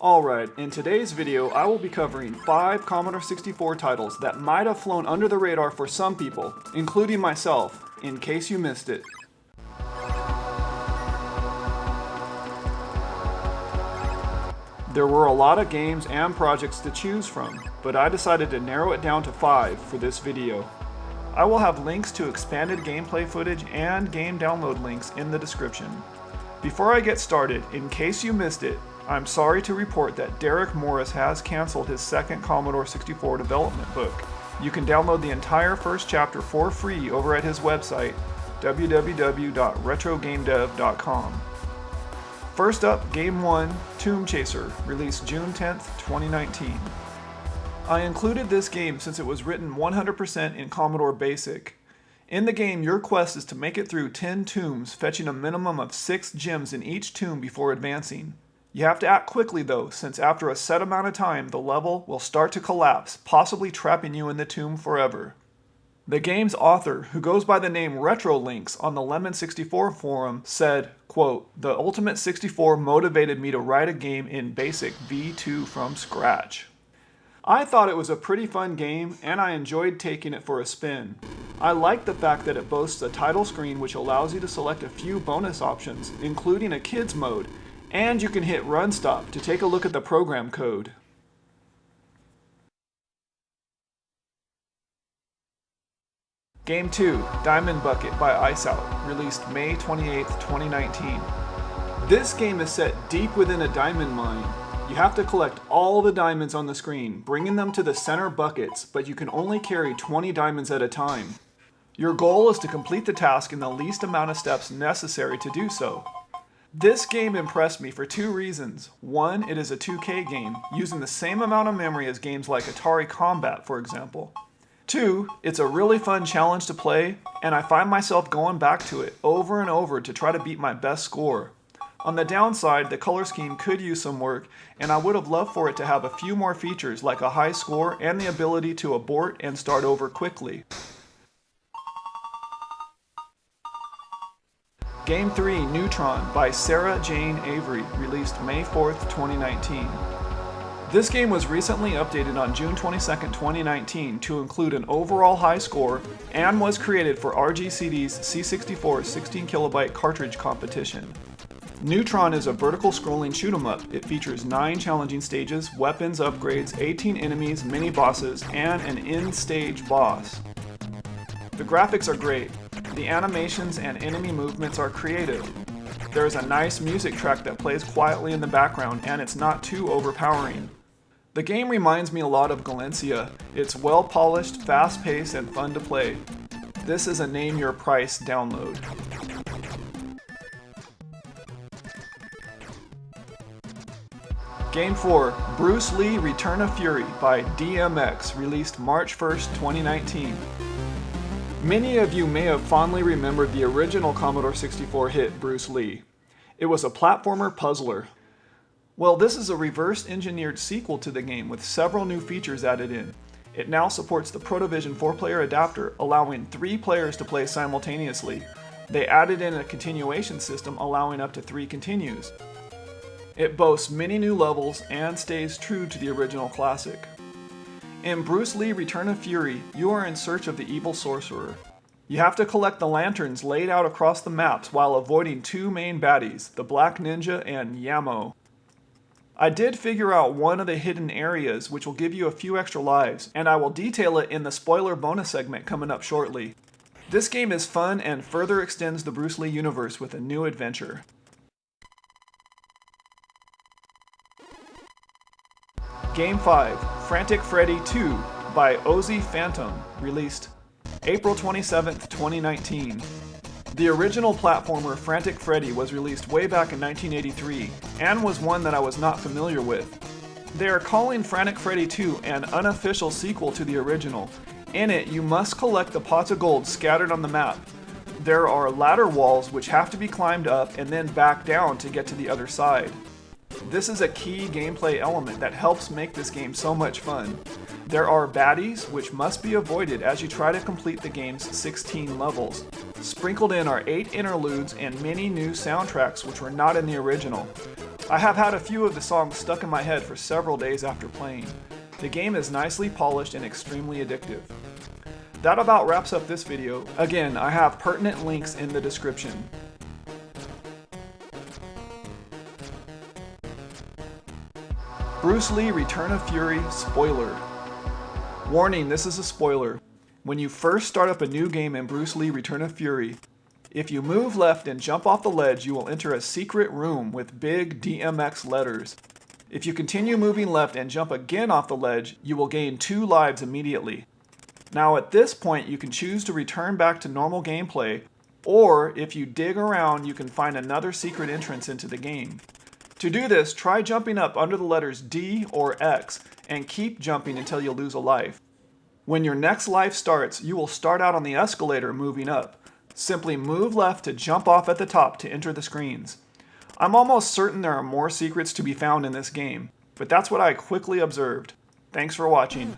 Alright, in today's video I will be covering 5 Commodore 64 titles that might have flown under the radar for some people, including myself, in case you missed it. There were a lot of games and projects to choose from, but I decided to narrow it down to 5 for this video. I will have links to expanded gameplay footage and game download links in the description. Before I get started, in case you missed it, I'm sorry to report that Derek Morris has canceled his second Commodore 64 development book. You can download the entire first chapter for free over at his website, www.retrogamedev.com. First up, Game 1, Tomb Chaser, released June 10th, 2019. I included this game since it was written 100% in Commodore BASIC. In the game, your quest is to make it through 10 tombs, fetching a minimum of 6 gems in each tomb before advancing. You have to act quickly though, since after a set amount of time, the level will start to collapse, possibly trapping you in the tomb forever. The game's author, who goes by the name RetroLinks on the Lemon 64 forum, said, quote, "The Ultimate 64 motivated me to write a game in BASIC V2 from scratch." I thought it was a pretty fun game, and I enjoyed taking it for a spin. I like the fact that it boasts a title screen which allows you to select a few bonus options, including a kids mode, and you can hit Run Stop to take a look at the program code. Game 2, Diamond Bucket by Ice Out, released May 28, 2019. This game is set deep within a diamond mine. You have to collect all the diamonds on the screen, bringing them to the center buckets, but you can only carry 20 diamonds at a time. Your goal is to complete the task in the least amount of steps necessary to do so. This game impressed me for 2 reasons. One, it is a 2K game, using the same amount of memory as games like Atari Combat, for example. 2, it's a really fun challenge to play, and I find myself going back to it over and over to try to beat my best score. On the downside, the color scheme could use some work, and I would have loved for it to have a few more features like a high score and the ability to abort and start over quickly. Game 3, Neutron by Sarah Jane Avery, released May 4th, 2019. This game was recently updated on June 22nd, 2019 to include an overall high score and was created for RGCD's C64 16KB cartridge competition. Neutron is a vertical scrolling shoot 'em up. It features 9 challenging stages, weapons upgrades, 18 enemies, mini bosses, and an in-stage boss. The graphics are great. The animations and enemy movements are creative. There is a nice music track that plays quietly in the background, and it's not too overpowering. The game reminds me a lot of Galencia. It's well polished, fast paced, and fun to play. This is a name your price download. Game 4, Bruce Lee Return of Fury by DMX, released March 1st, 2019. Many of you may have fondly remembered the original Commodore 64 hit Bruce Lee. It was a platformer puzzler. Well, this is a reverse-engineered sequel to the game with several new features added in. It now supports the Protovision 4-player adapter, allowing 3 players to play simultaneously. They added in a continuation system allowing up to 3 continues. It boasts many new levels and stays true to the original classic. In Bruce Lee Return of Fury, you are in search of the evil sorcerer. You have to collect the lanterns laid out across the maps while avoiding 2 main baddies, the Black Ninja and Yamo. I did figure out one of the hidden areas which will give you a few extra lives, and I will detail it in the spoiler bonus segment coming up shortly. This game is fun and further extends the Bruce Lee universe with a new adventure. Game 5, Frantic Freddie II by Ozzy Phantom, released April 27th, 2019. The original platformer Frantic Freddy was released way back in 1983, and was one that I was not familiar with. They are calling Frantic Freddie II an unofficial sequel to the original. In it, you must collect the pots of gold scattered on the map. There are ladder walls which have to be climbed up and then back down to get to the other side. This is a key gameplay element that helps make this game so much fun. There are baddies which must be avoided as you try to complete the game's 16 levels. Sprinkled in are 8 interludes and many new soundtracks which were not in the original. I have had a few of the songs stuck in my head for several days after playing. The game is nicely polished and extremely addictive. That about wraps up this video. Again, I have pertinent links in the description. Bruce Lee Return of Fury spoiler. Warning, this is a spoiler. When you first start up a new game in Bruce Lee Return of Fury, if you move left and jump off the ledge, you will enter a secret room with big DMX letters. If you continue moving left and jump again off the ledge, you will gain 2 lives immediately. Now at this point, you can choose to return back to normal gameplay, or if you dig around, you can find another secret entrance into the game. To do this, try jumping up under the letters D or X and keep jumping until you lose a life. When your next life starts, you will start out on the escalator moving up. Simply move left to jump off at the top to enter the screens. I'm almost certain there are more secrets to be found in this game, but that's what I quickly observed. Thanks for watching.